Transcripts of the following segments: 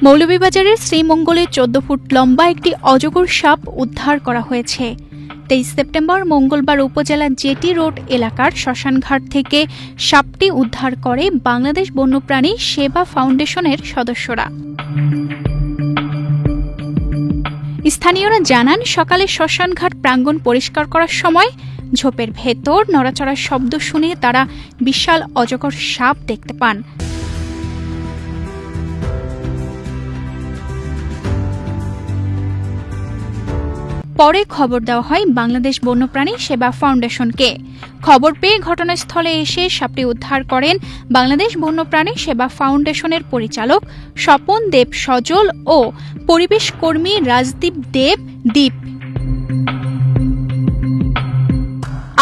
মৌলভীবাজারের শ্রীমঙ্গলে 14 ফুট লম্বা একটি অজগর সাপ উদ্ধার করা হয়েছে। 23 সেপ্টেম্বর মঙ্গলবার উপজেলার জেটি রোড এলাকার শ্মশানঘাট থেকে সাপটি উদ্ধার করে বাংলাদেশ বন্যপ্রাণী সেবা ফাউন্ডেশনের সদস্যরা। স্থানীয়রা জানান, সকালে শ্মশানঘাট প্রাঙ্গণ পরিষ্কার করার সময় ঝোপের ভেতর নড়াচড়ার শব্দ শুনে তারা বিশাল অজগর সাপ দেখতে পান। পরে খবর দেওয়া হয় বাংলাদেশ বন্যপ্রাণী সেবা ফাউন্ডেশনকে। খবর পেয়ে ঘটনাস্থলে এসে সাপটি উদ্ধার করেন বাংলাদেশ বন্যপ্রাণী সেবা ফাউন্ডেশনের পরিচালক স্বপন দেব সজল ও পরিবেশ কর্মী রাজদীপ দেব দীপ।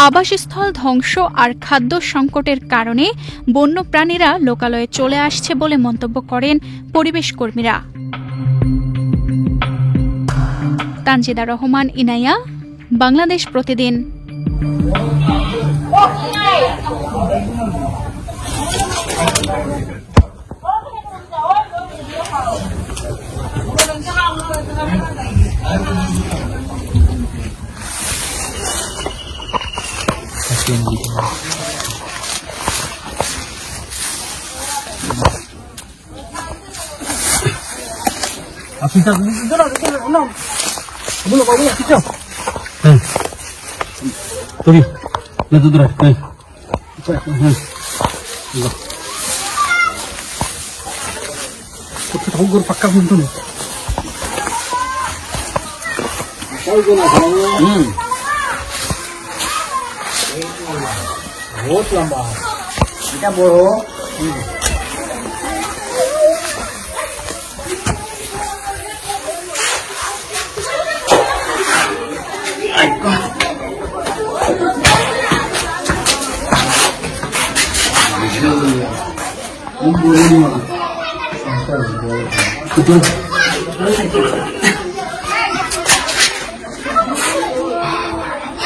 আবাসস্থল ধ্বংস আর খাদ্য সংকটের কারণে বন্যপ্রাণীরা লোকালয়ে চলে আসছে বলে মন্তব্য করেন পরিবেশ কর্মীরা। তানজিদা রহমান ইনায়া, বাংলাদেশ প্রতিদিন। Belum bawa kita. Tuli. Na tu dah. Kita tahu gor pakar pun tu. Tahu guna kalau. बहुत लंबा है। क्या बोलो?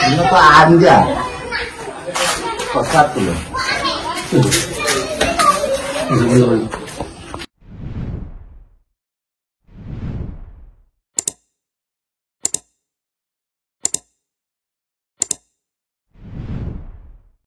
Ini apa anda? Kok satu?